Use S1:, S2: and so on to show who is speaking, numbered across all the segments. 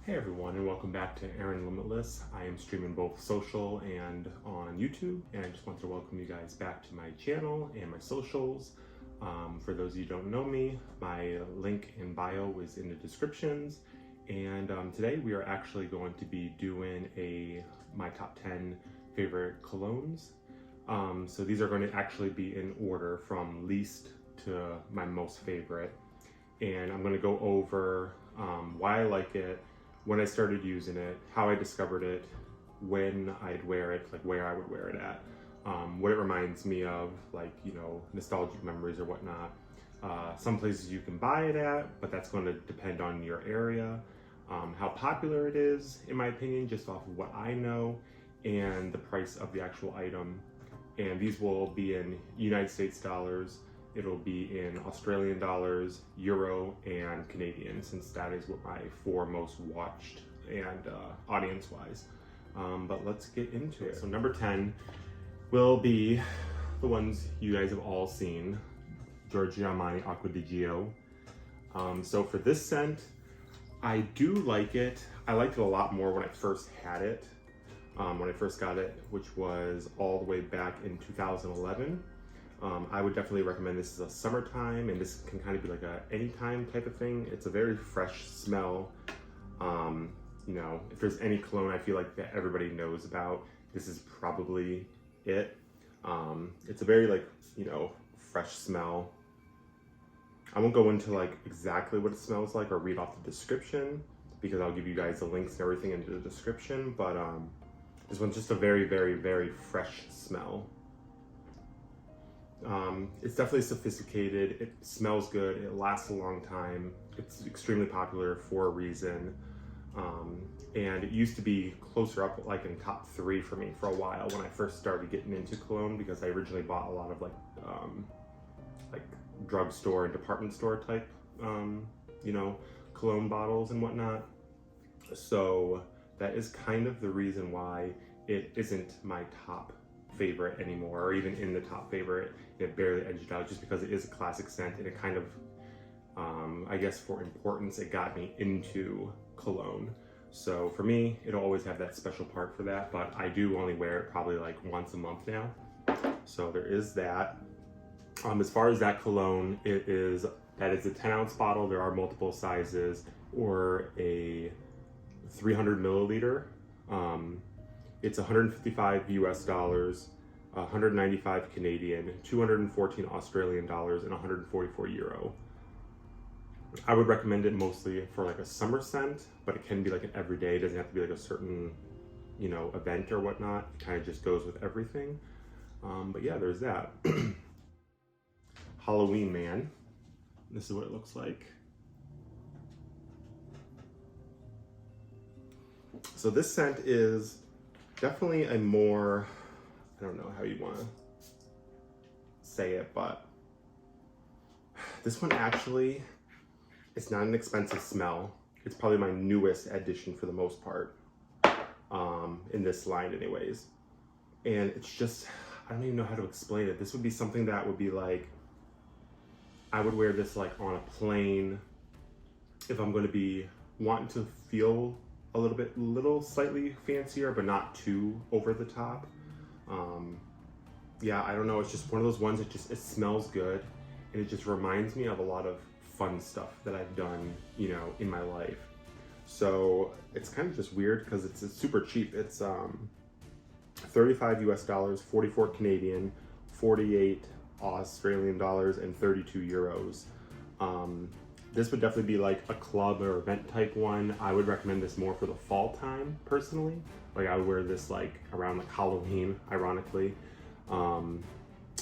S1: Hey everyone, and welcome back to Aaron Limitless. I am streaming both social and on YouTube, and I just wanted to welcome you guys back to my channel and my socials. For those of you who don't know me, my link in bio is in the descriptions, and today we are actually going to be doing my top 10 favorite colognes. So these are going to actually be in order from least to my most favorite, and I'm going to go over why I like it, when I started using it, how I discovered it, when I'd wear it, like where I would wear it at, what it reminds me of, like, you know, nostalgic memories or whatnot. Some places you can buy it at, but that's going to depend on your area, how popular it is, in my opinion, just off of what I know, and the price of the actual item. And these will be in United States dollars. It'll be in Australian dollars, Euro, and Canadian, since that is what my four most watched and audience-wise. But let's get into it. So number 10 will be the ones you guys have all seen, Giorgio Armani Aqua di Gio. So for this scent, I do like it. I liked it a lot more when I first had it, when I first got it, which was all the way back in 2011. I would definitely recommend this as a summertime, and this can kind of be like a anytime type of thing. It's a very fresh smell. You know, if there's any cologne I feel like that everybody knows about, this is probably it. It's a very, like, you know, fresh smell. I won't go into like exactly what it smells like or read off the description, because I'll give you guys the links and everything into the description, but this one's just a very, very, very fresh smell. It's definitely sophisticated, it smells good, it lasts a long time, it's extremely popular for a reason, and it used to be closer up, like in top 3 for me for a while when I first started getting into cologne, because I originally bought a lot of like drugstore and department store type you know, cologne bottles and whatnot. So that is kind of the reason why it isn't my top favorite anymore, or even in the top favorite. It barely edged out, just because it is a classic scent, and it kind of I guess for importance, it got me into cologne. So for me, it'll always have that special part for that, but I do only wear it probably like once a month now, so there is that. As far as that cologne, that is a 10-ounce bottle. There are multiple sizes, or a 300 milliliter. It's 155 US dollars, 195 Canadian, 214 Australian dollars, and 144 Euro. I would recommend it mostly for like a summer scent, but it can be like an everyday. It doesn't have to be like a certain, you know, event or whatnot. It kind of just goes with everything. But yeah, there's that. Halloween Man. This is what it looks like. So this scent is definitely a more, I don't know how you want to say it, but this one actually, it's not an expensive smell. It's probably my newest addition for the most part, in this line anyways. And it's just, I don't even know how to explain it. This would be something that would be like, I would wear this like on a plane if I'm going to be wanting to feel a little slightly fancier, but not too over the top. Yeah, I don't know, it's just one of those ones that just, it smells good, and it just reminds me of a lot of fun stuff that I've done, you know, in my life. So it's kind of just weird because it's super cheap. It's 35 US dollars, 44 Canadian, 48 Australian dollars, and 32 euros. This would definitely be like a club or event type one. I would recommend this more for the fall time, personally. Like I would wear this like around like Halloween, ironically. And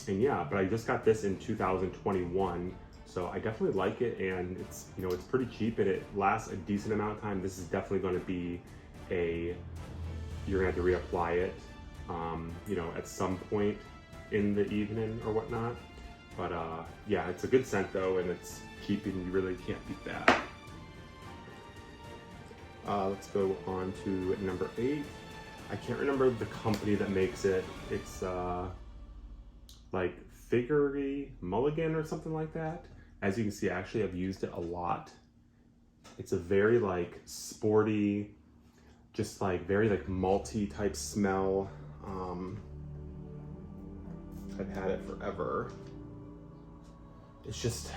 S1: yeah, but I just got this in 2021, so I definitely like it, and it's, you know, it's pretty cheap, and it lasts a decent amount of time. This is definitely going to be you're gonna have to reapply it, you know, at some point in the evening or whatnot. But yeah, it's a good scent though, and it's cheap, and you really can't beat that. Let's go on to number 8. I can't remember the company that makes it. It's like Figgery Mulligan or something like that. As you can see, actually I've used it a lot It's a very like sporty, just like very like malty type smell. I've had it forever. It's just,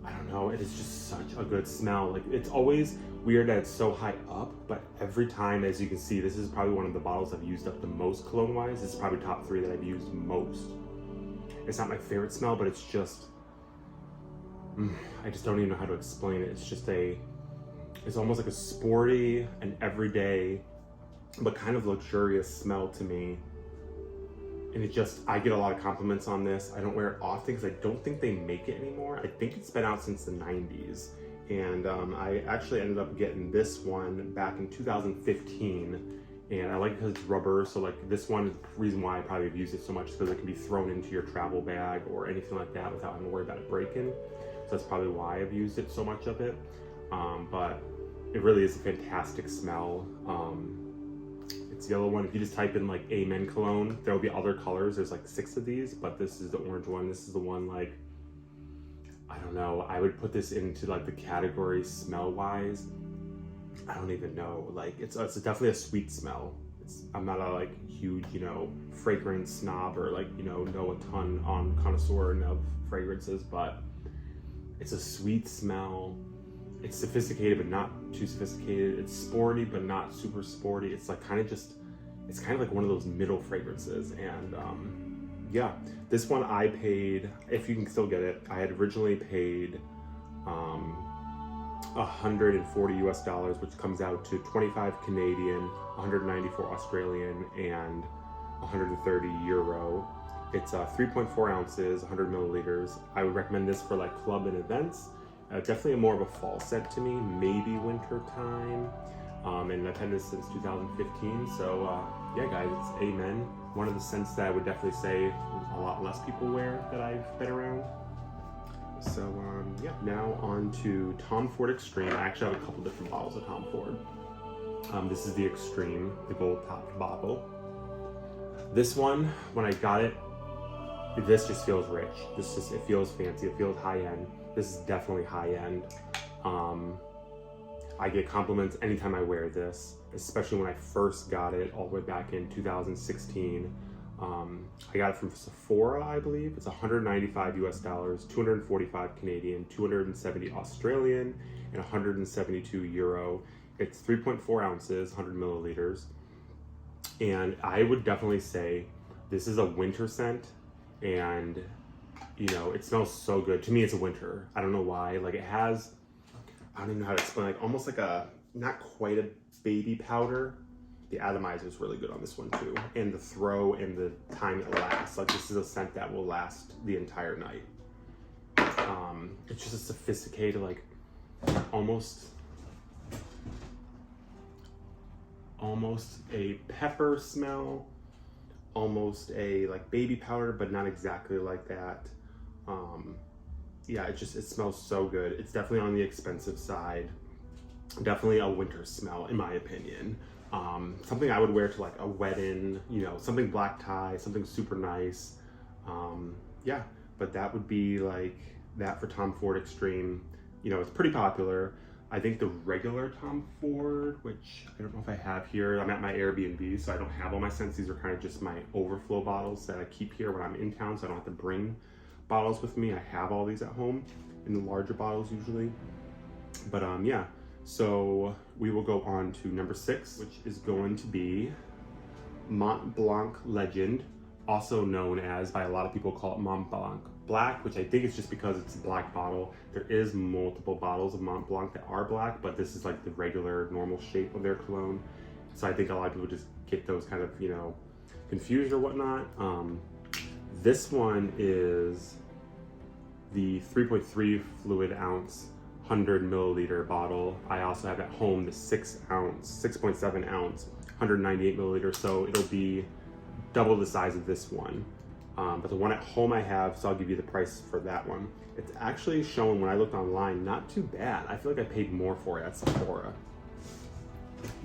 S1: I don't know, it is just such a good smell. Like, it's always weird that it's so high up, but every time, as you can see, this is probably one of the bottles I've used up the most cologne wise. This is probably top 3 that I've used most. It's not my favorite smell, but it's just, I just don't even know how to explain it. It's just it's almost like a sporty and everyday, but kind of luxurious smell to me. And I get a lot of compliments on this. I don't wear it often because I don't think they make it anymore. I think it's been out since the 90s. And I actually ended up getting this one back in 2015. And I like it because it's rubber. So like this one, the reason why I probably have used it so much is because it can be thrown into your travel bag or anything like that without having to worry about it breaking. So that's probably why I've used it so much of it. But it really is a fantastic smell. It's the yellow one. If you just type in like Amen cologne, there will be other colors. There's like 6 of these, but this is the orange one. This is the one, like, I don't know. I would put this into like the category smell wise. I don't even know. Like it's definitely a sweet smell. I'm not a like huge, fragrance snob or like, know a ton on connoisseur of fragrances, but it's a sweet smell. It's sophisticated, but not too sophisticated. It's sporty, but not super sporty. It's like it's kind of like one of those middle fragrances. And yeah, this one I paid, if you can still get it, I had originally paid $140 US, which comes out to 25 Canadian, 194 Australian, and 130 euro. It's 3.4 ounces, 100 milliliters. I would recommend this for like club and events. Definitely more of a fall scent to me, maybe winter time. And I've had this since 2015. So yeah, guys, it's Amen. One of the scents that I would definitely say a lot less people wear that I've been around. So yeah, now on to Tom Ford Extreme. I actually have a couple different bottles of Tom Ford. This is the Extreme, the gold topped bottle. This one, when I got it, this just feels rich. It feels fancy, it feels high end. This is definitely high end. I get compliments anytime I wear this, especially when I first got it all the way back in 2016. I got it from Sephora, I believe. It's 195 US dollars, 245 Canadian, 270 Australian, and 172 euro. It's 3.4 ounces, 100 milliliters. And I would definitely say this is a winter scent, and it smells so good. To me, it's a winter. I don't know why. Like it has, I don't even know how to explain, like almost like not quite a baby powder. The atomizer is really good on this one too. And the throw and the time it lasts. Like this is a scent that will last the entire night. It's just a sophisticated, like almost a pepper smell, almost a like baby powder, but not exactly like that. Yeah, it smells so good. It's definitely on the expensive side. Definitely a winter smell, in my opinion. Something I would wear to like a wedding, something black tie, something super nice. Yeah, but that would be like that for Tom Ford Extreme. It's pretty popular. I think the regular Tom Ford, which I don't know if I have here, I'm at my Airbnb, so I don't have all my scents. These are kind of just my overflow bottles that I keep here when I'm in town, so I don't have to bring bottles with me. I have all these at home in the larger bottles usually. But yeah, so we will go on to number 6, which is going to be Mont Blanc Legend, also known as, by a lot of people, call it Mont Blanc Black, which I think is just because it's a black bottle. There is multiple bottles of Mont Blanc that are black, but this is like the regular normal shape of their cologne. So I think a lot of people just get those kind of, confused or whatnot. This one is the 3.3 fluid ounce 100 milliliter bottle. I also have at home the 6.7 ounce 198 milliliter, so it'll be double the size of this one. But the one at home I have, so I'll give you the price for that one. It's actually showing, when I looked online, not too bad. I feel like I paid more for it at Sephora.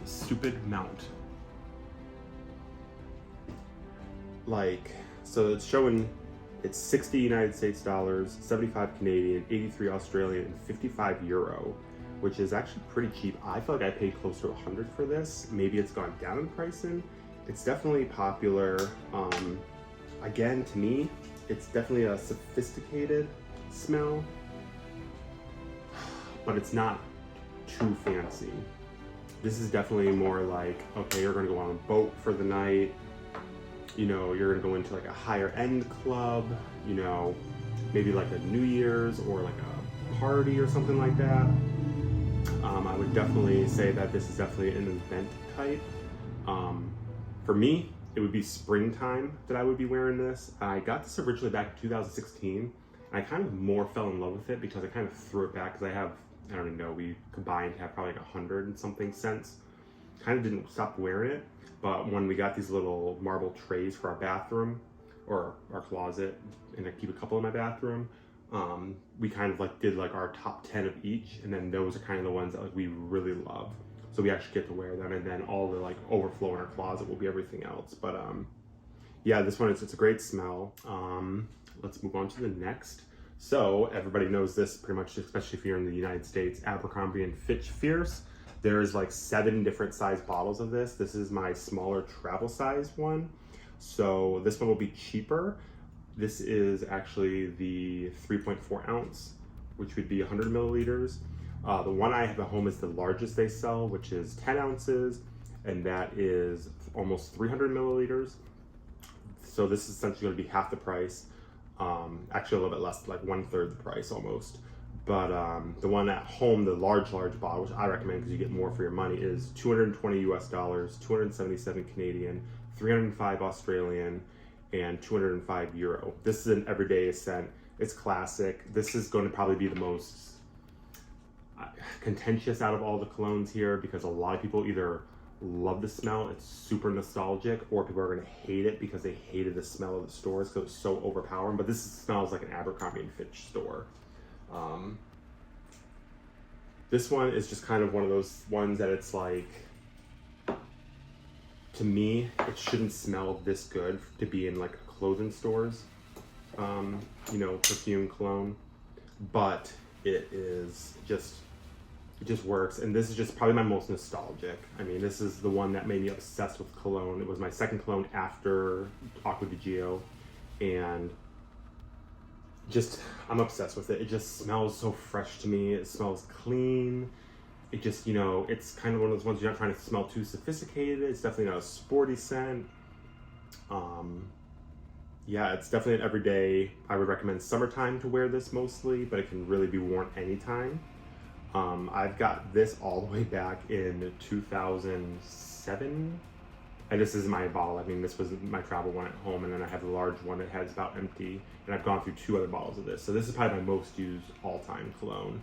S1: Stupid mount. So it's showing It's 60 United States dollars, 75 Canadian, 83 Australian, and 55 euro, which is actually pretty cheap. I feel like I paid close to 100 for this. Maybe it's gone down in pricing. It's definitely popular. Again, to me, it's definitely a sophisticated smell, but it's not too fancy. This is definitely more like, okay, you're gonna go on a boat for the night, you know, you're gonna go into like a higher end club, you know, maybe like a New Year's or like a party or something like that. I would definitely say that this is definitely an event type. For me, it would be springtime that I would be wearing this. I got this originally back in 2016, and I kind of more fell in love with it because I kind of threw it back because I don't even know, we combined to have probably like 100 and something cents. Kind of didn't stop wearing it, but when we got these little marble trays for our bathroom or our closet, and I keep a couple in my bathroom, we kind of like did like our top 10 of each, and then those are kind of the ones that like we really love. So we actually get to wear them, and then all the like overflow in our closet will be everything else. But yeah, this one, it's a great smell. Let's move on to the next. So everybody knows this pretty much, especially if you're in the United States, Abercrombie and Fitch Fierce. There's like 7 different size bottles of this. This is my smaller travel size one. So this one will be cheaper. This is actually the 3.4 ounce, which would be 100 milliliters. The one I have at home is the largest they sell, which is 10 ounces, and that is almost 300 milliliters. So this is essentially going to be half the price. Actually a little bit less, like 1/3 the price almost. But the one at home, the large bottle, which I recommend because you get more for your money, is 220 US dollars, 277 Canadian, 305 Australian, and 205 euro. This is an everyday scent. It's classic. This is going to probably be the most contentious out of all the colognes here because a lot of people either love the smell, it's super nostalgic, or people are going to hate it because they hated the smell of the stores because it's so overpowering. But this smells like an Abercrombie and Fitch store. This one is just kind of one of those ones that it's like, to me, it shouldn't smell this good to be in like clothing stores, you know, perfume cologne, but it just works. And this is just probably my most nostalgic. I mean, this is the one that made me obsessed with cologne. It was my second cologne after Aqua di Gio, and just, I'm obsessed with it. It just smells so fresh to me. It smells clean. It just, you know, it's kind of one of those ones you're not trying to smell too sophisticated. It's definitely not a sporty scent. Yeah, it's definitely an everyday. I would recommend summertime to wear this mostly, but it can really be worn anytime. I've got this all the way back in 2007. And this is my bottle. I mean, this was my travel one at home, and then I have the large one that has about empty, and I've gone through 2 other bottles of this. So this is probably my most used all-time cologne.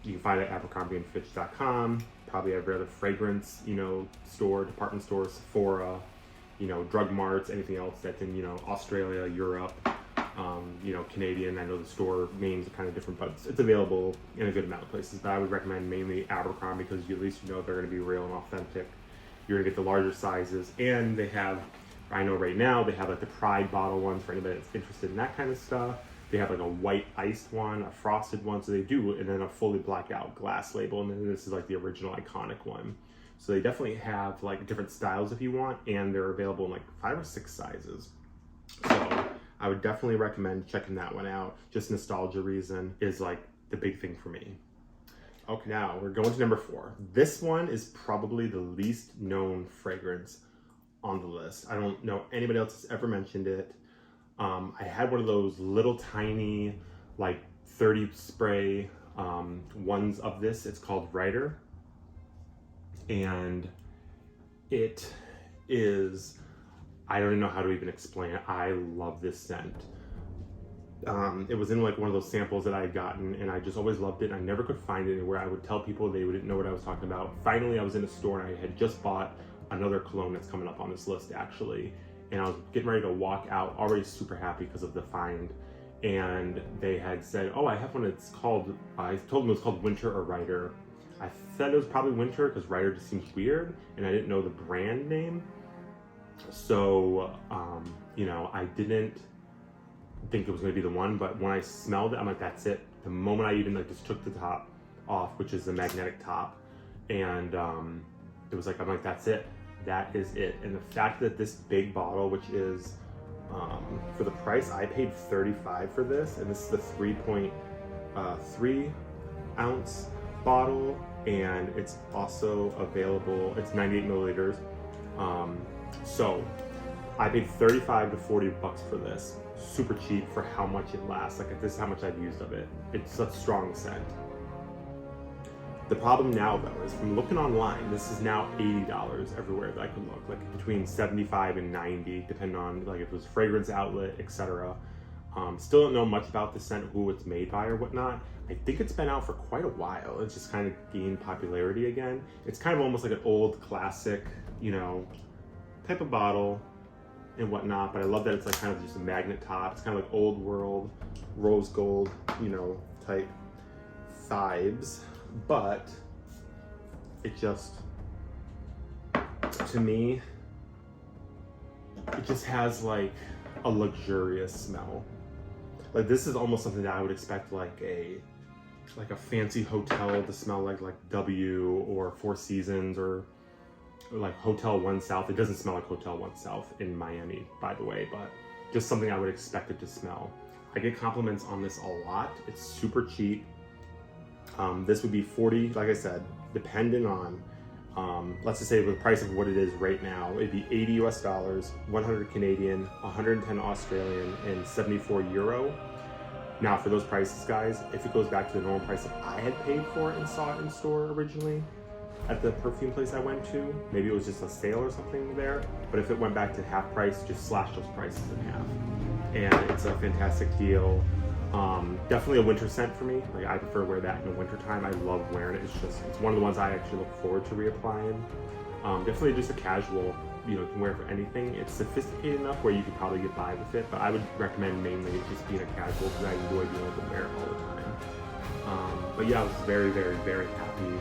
S1: You can find it at abercrombieandfitch.com, probably every other fragrance, you know, store, department store, Sephora, you know, drug marts, anything else that's in, you know, Australia, Europe, you know, Canadian. I know the store names are kind of different, but it's available in a good amount of places. But I would recommend mainly Abercrombie because at least you know they're going to be real and authentic. You're going to get the larger sizes, and they have, I know right now, they have like the Pride bottle ones for anybody that's interested in that kind of stuff. They have like a white iced one, a frosted one, so they do, and then a fully blacked out glass label, and then this is like the original iconic one. So they definitely have like different styles if you want, and they're available in like 5 or 6 sizes. So I would definitely recommend checking that one out. Just nostalgia reason is like the big thing for me. Okay, now we're going to number 4. This one is probably the least known fragrance on the list. I don't know anybody else has ever mentioned it. I had one of those little tiny, like 30 spray ones of this. It's called Rider. And it is, I don't even know how to even explain it. I love this scent. It was in like one of those samples that I had gotten, and I just always loved it. I never could find it anywhere. I would tell people, they wouldn't know what I was talking about. Finally, I was in a store and I had just bought another cologne that's coming up on this list actually. And I was getting ready to walk out, already super happy because of the find. And they had said, oh, I have one that's called, I told them it was called Winter or Rider. I said it was probably Winter because Rider just seems weird, and I didn't know the brand name. So, you know, I didn't think it was going to be the one, but when I smelled it, I'm like, that's it. The moment I even like just took the top off, which is the magnetic top, and it was like, I'm like, that's it. That is it. And the fact that this big bottle, which is for the price, I paid $35 for this, and this is the 3.3 ounce bottle, and it's also available. It's 98 milliliters. So I paid $35 to $40 for this. Super cheap for how much it lasts. Like, this is how much I've used of it. It's a strong scent. The problem now, though, is from looking online, this is now $80 everywhere that I can look, like between $75 and $90, depending on like if it was fragrance outlet, etc. Still don't know much about the scent, who it's made by or whatnot. I think it's been out for quite a while. It's just kind of gained popularity again. It's kind of almost like an old classic, you know, type of bottle and whatnot, but I love that it's like kind of just a magnet top. It's kind of like old world, rose gold, you know, type vibes. But it just, to me, it just has like a luxurious smell. Like, this is almost something that I would expect like a fancy hotel to smell like W or Four Seasons or like Hotel One South. It doesn't smell like Hotel One South in Miami, by the way, but just something I would expect it to smell. I get compliments on this a lot. It's super cheap. This would be $40, like I said, depending on, let's just say with the price of what it is right now, it'd be $80 US, 100 Canadian, 110 Australian, and 74 Euro. Now for those prices, guys, if it goes back to the normal price that I had paid for it and saw it in store originally at the perfume place I went to, maybe it was just a sale or something there, but if it went back to half price, just slash those prices in half. And it's a fantastic deal. Definitely a winter scent for me. Like, I prefer to wear that in the winter time. I love wearing it. It's one of the ones I actually look forward to reapplying. Definitely just a casual, you know, you can wear it for anything. It's sophisticated enough where you could probably get by with it, but I would recommend mainly just being a casual because I enjoy being able to wear it all the time. But yeah, I was very, very, very happy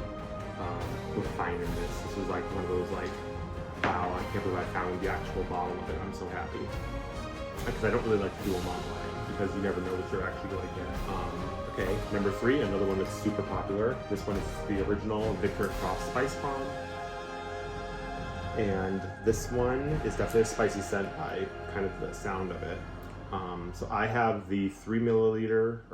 S1: with finding this. This was like one of those like, wow, I can't believe I found the actual bottle of it. I'm so happy. Because I don't really like to do them online, because you never know what you're actually going to get. Okay, number 3, another one that's super popular. This one is the original Victor Croft Spicebomb. And this one is definitely a spicy scent by kind of the sound of it. So I have the 3 liter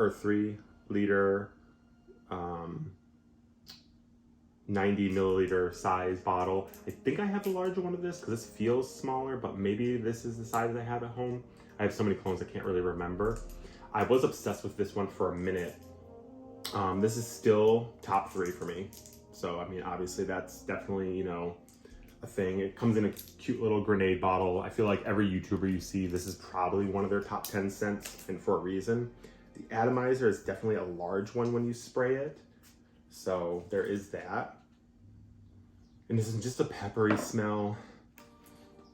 S1: 90 milliliter size bottle. I think I have the larger one of this because this feels smaller, but maybe this is the size I have at home. I have so many clones I can't really remember. I was obsessed with this one for a minute. This is still top 3 for me. So, I mean, obviously that's definitely, you know, a thing. It comes in a cute little grenade bottle. I feel like every YouTuber you see, this is probably one of their top 10 scents, and for a reason. The atomizer is definitely a large one when you spray it. So there is that. And this is just a peppery smell.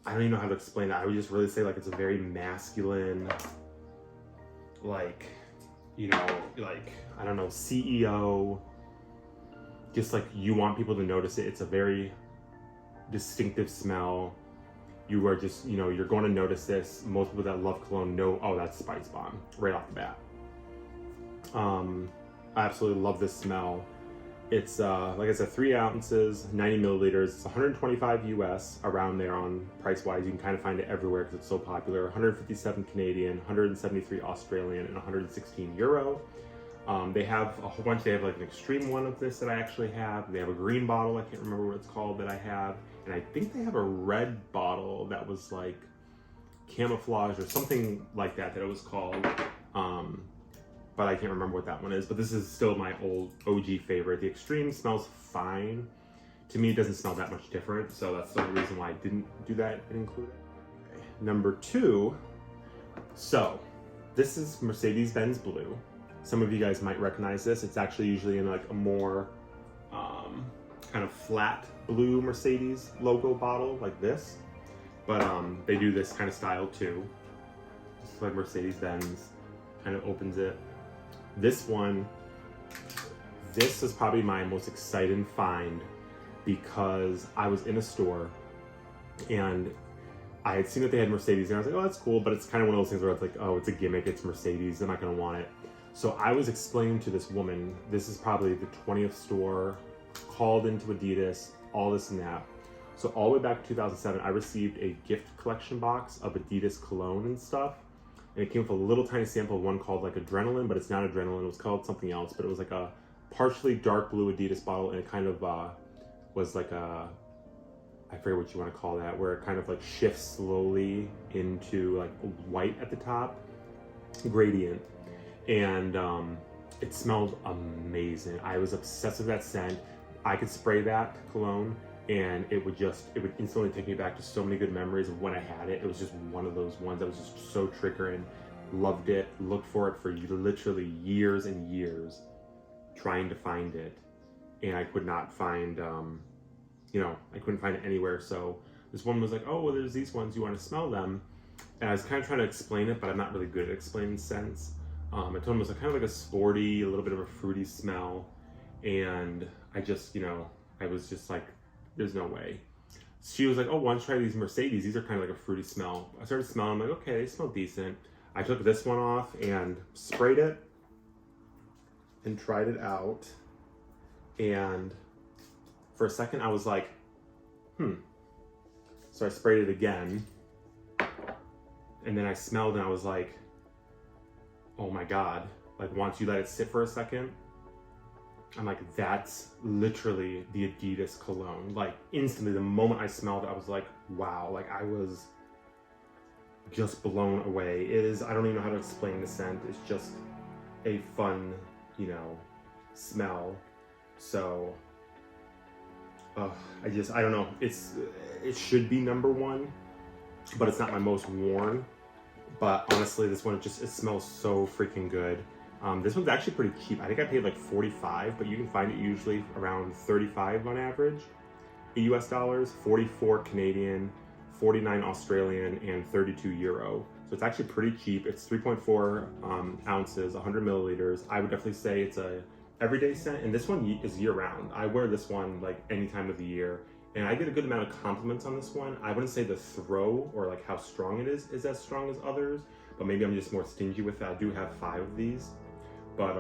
S1: I don't even know how to explain it. I would just really say like it's a very masculine, like, you know, like, I don't know, CEO. Just like you want people to notice it. It's a very distinctive smell. You are just, you know, you're going to notice this. Most people that love cologne know, oh, that's Spicebomb right off the bat. I absolutely love this smell. It's, like I said, 3 ounces, 90 milliliters. It's 125 US, around there on price-wise. You can kind of find it everywhere because it's so popular. 157 Canadian, 173 Australian, and 116 Euro. They have a whole bunch. They have like an extreme one of this that I actually have. They have a green bottle, I can't remember what it's called, that I have. And I think they have a red bottle that was like camouflage or something like that it was called. But I can't remember what that one is. But this is still my old OG favorite. The extreme smells fine. To me, it doesn't smell that much different. So that's the only reason why I didn't do that and include it. Okay. Number 2. So this is Mercedes-Benz Blue. Some of you guys might recognize this. It's actually usually in like a more kind of flat blue Mercedes logo bottle like this. But they do this kind of style too. Just like Mercedes-Benz kind of opens it. This one, this is probably my most exciting find because I was in a store and I had seen that they had Mercedes, and I was like, oh, that's cool, but it's kind of one of those things where it's like, oh, it's a gimmick, it's Mercedes, I'm not gonna want it. So I was explaining to this woman, this is probably the 20th store, called into Adidas, all this and that. So all the way back to 2007, I received a gift collection box of Adidas cologne and stuff. And it came with a little tiny sample of one called like Adrenaline, but it's not Adrenaline, it was called something else, but it was like a partially dark blue Adidas bottle, and it kind of was like a, I forget what you want to call that, where it kind of like shifts slowly into like white at the top, gradient. And it smelled amazing. I was obsessed with that scent. I could spray that cologne and it would instantly take me back to so many good memories of when I had it. It was just one of those ones that was just so triggering. Loved it, looked for it for literally years and years, trying to find it. And I could not find, I couldn't find it anywhere. So this woman was like, oh, well, there's these ones, you want to smell them? And I was kind of trying to explain it, but I'm not really good at explaining scents. I told him it was kind of like a sporty, a little bit of a fruity smell. And I just, I was just like, there's no way. She was like, oh, why don't you try these Mercedes? These are kind of like a fruity smell. I started smelling, I'm like, okay, they smell decent. I took this one off and sprayed it and tried it out. And for a second, I was like, So I sprayed it again. And then I smelled and I was like, oh my God. Like once you let it sit for a second, I'm like, that's literally the Adidas cologne. Like instantly, the moment I smelled it, I was like, wow. Like I was just blown away. It is, I don't even know how to explain the scent. It's just a fun, smell. So, I don't know. It should be number one, but it's not my most worn. But honestly, this one, it smells so freaking good. This one's actually pretty cheap. I think I paid like $45, but you can find it usually around $35 on average. US dollars, 44 Canadian, 49 Australian, and 32 Euro. So it's actually pretty cheap. It's 3.4 ounces, 100 milliliters. I would definitely say it's a everyday scent, and this one is year round. I wear this one like any time of the year, and I get a good amount of compliments on this one. I wouldn't say the throw or like how strong it is as strong as others, but maybe I'm just more stingy with it. I do have 5 of these. But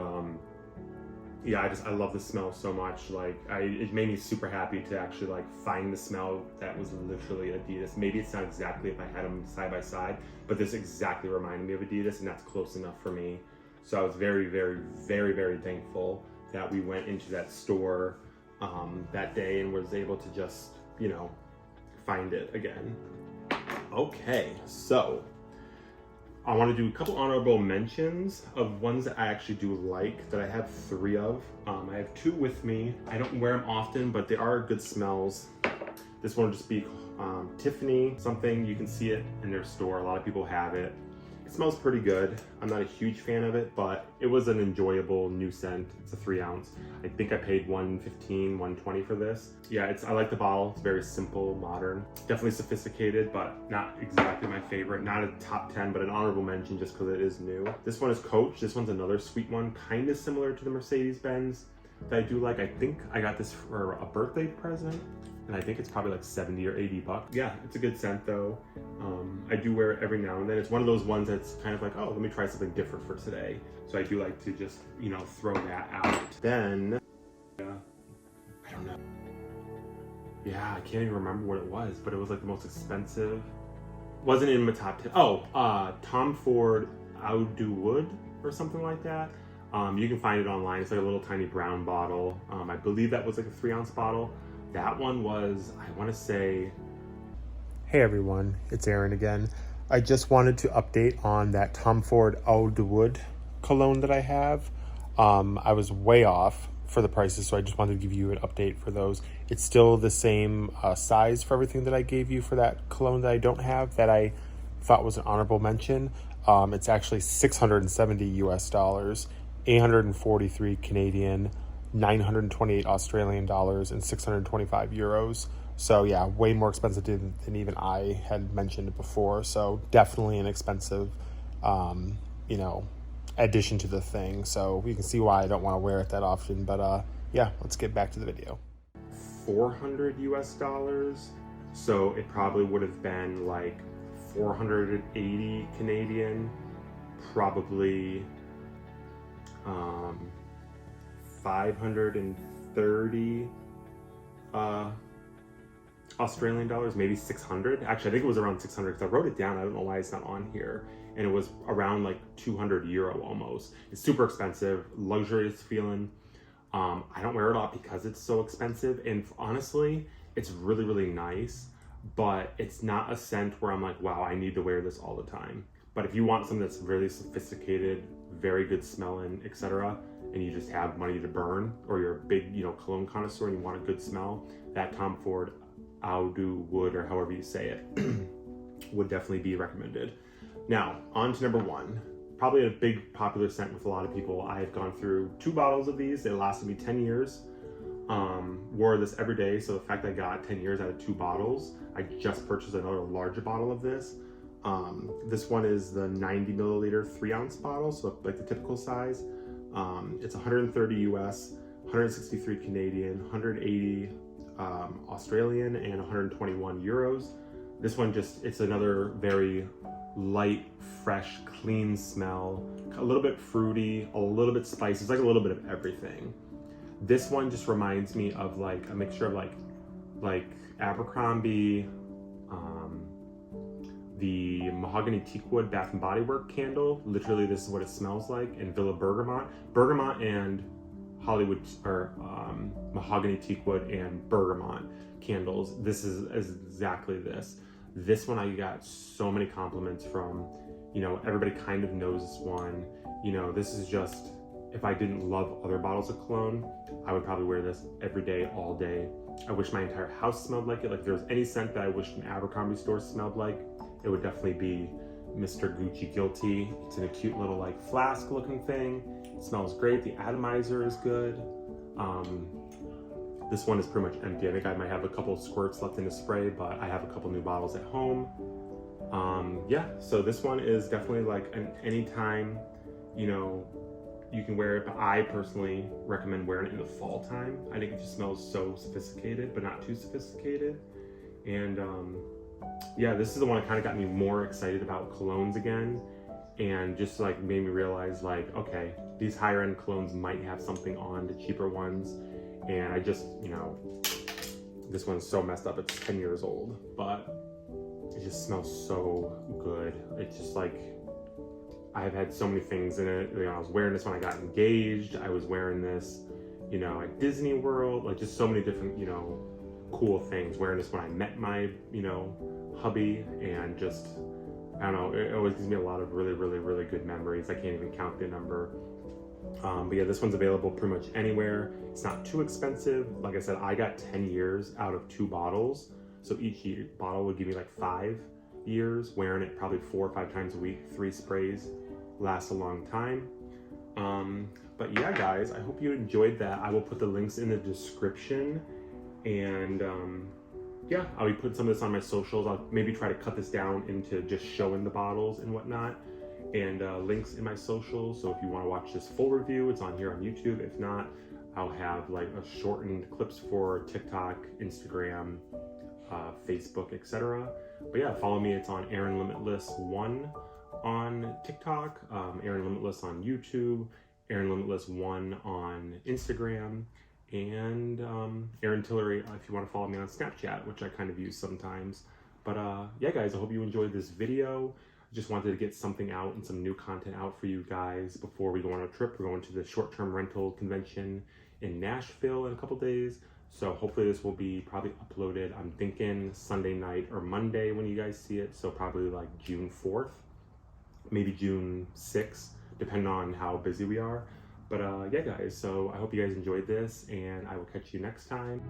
S1: yeah, I love the smell so much. Like it made me super happy to actually like find the smell that was literally Adidas. Maybe it's not exactly if I had them side by side, but this exactly reminded me of Adidas, and that's close enough for me. So I was very, very, very, very thankful that we went into that store that day and was able to just, find it again. Okay, so I want to do a couple honorable mentions of ones that I actually do like, that I have 3 of. I have 2 with me. I don't wear them often, but they are good smells. This one will just be Tiffany something. You can see it in their store. A lot of people have it. It smells pretty good. I'm not a huge fan of it, but it was an enjoyable new scent. It's a 3 ounce. I think I paid $115, $120 for this. Yeah, I like the bottle. It's very simple, modern. Definitely sophisticated, but not exactly my favorite. Not a top 10, but an honorable mention just because it is new. This one is Coach. This one's another sweet one, kind of similar to the Mercedes-Benz that I do like. I think I got this for a birthday present, and I think it's probably like 70 or $80. Yeah, it's a good scent though. I do wear it every now and then. It's one of those ones that's kind of like, oh, let me try something different for today. So I do like to just, throw that out. Then, I don't know. Yeah, I can't even remember what it was, but it was like the most expensive. Wasn't in my top 10. Oh, Tom Ford Eau de Wood or something like that. You can find it online. It's like a little tiny brown bottle. I believe that was like a 3 ounce bottle. That one was, I want to say...
S2: Hey everyone, it's Aaron again. I just wanted to update on that Tom Ford Eau de Wood cologne that I have. I was way off for the prices, so I just wanted to give you an update for those. It's still the same size for everything that I gave you for that cologne that I don't have, that I thought was an honorable mention. It's actually $670 US dollars, 843 Canadian, 928 Australian dollars, and 625 euros. So yeah, way more expensive than even I had mentioned before. So definitely an expensive, addition to the thing. So you can see why I don't want to wear it that often. But yeah, let's get back to the video.
S1: 400 US dollars. So it probably would have been like 480 Canadian, probably 530 Australian dollars, maybe 600. Actually, I think it was around 600 because I wrote it down. I don't know why it's not on here. And it was around like 200 euro almost. It's super expensive, luxurious feeling. I don't wear it a lot because it's so expensive. And honestly, it's really, really nice, but it's not a scent where I'm like, wow, I need to wear this all the time. But if you want something that's really sophisticated, very good smelling, etc., and you just have money to burn, or you're a big, cologne connoisseur and you want a good smell, that Tom Ford Eau de Wood, or however you say it, would definitely be recommended. Now, on to number one. Probably a big popular scent with a lot of people. I've gone through 2 bottles of these. They lasted me 10 years. Wore this every day, so the fact that I got 10 years out of 2 bottles, I just purchased another larger bottle of this. This one is the 90 milliliter 3-ounce bottle, so like the typical size. It's 130 US, 163 Canadian, 180 Australian, and 121 euros. This one it's another very light, fresh, clean smell, a little bit fruity, a little bit spicy. It's like a little bit of everything. This one just reminds me of like a mixture of like Abercrombie, the mahogany teakwood Bath and Body Work candle. Literally, this is what it smells like. And Villa Bergamot and Hollywood, or mahogany teakwood and bergamot candles. This is exactly this. This one I got so many compliments from. Everybody kind of knows this one. This is just, if I didn't love other bottles of cologne, I would probably wear this every day, all day. I wish my entire house smelled like it. Like if there was any scent that I wish an Abercrombie store smelled like, it would definitely be Mr. Gucci Guilty. It's in a cute little like flask looking thing. It smells great. The atomizer is good. This one is pretty much empty. I think I might have a couple squirts left in the spray, but I have a couple new bottles at home. Yeah, so this one is definitely like an anytime, you can wear it, but I personally recommend wearing it in the fall time. I think it just smells so sophisticated, but not too sophisticated. And yeah, this is the one that kind of got me more excited about colognes again, and just like made me realize like, okay, these higher end colognes might have something on the cheaper ones. And I just, this one's so messed up. It's 10 years old, but it just smells so good. It's just like, I've had so many things in it. I was wearing this when I got engaged. I was wearing this, at Disney World, like just so many different, cool things. Wearing this when I met my, hubby, and just, I don't know, it always gives me a lot of really, really, really good memories. I can't even count the number. But yeah, this one's available pretty much anywhere. It's not too expensive. Like I said, I got 10 years out of 2 bottles. So each bottle would give me like 5 years. Wearing it probably 4 or 5 times a week, 3 sprays, lasts a long time. But yeah, guys, I hope you enjoyed that. I will put the links in the description. And yeah, I'll be putting some of this on my socials. I'll maybe try to cut this down into just showing the bottles and whatnot. And links in my socials. So if you want to watch this full review, it's on here on YouTube. If not, I'll have like a shortened clips for TikTok, Instagram, Facebook, etc. But yeah, follow me. It's on Aaron Limitless 1 on TikTok, Aaron Limitless on YouTube, Aaron Limitless 1 on Instagram, and Aaron Tillery if you want to follow me on Snapchat, which I kind of use sometimes. But yeah, guys, I hope you enjoyed this video. Just wanted to get something out and some new content out for you guys before we go on a trip. We're going to the short-term rental convention in Nashville in a couple days. So hopefully this will be probably uploaded, I'm thinking Sunday night or Monday when you guys see it. So probably like June 4th, maybe June 6th, depending on how busy we are. But yeah, guys, so I hope you guys enjoyed this, and I will catch you next time.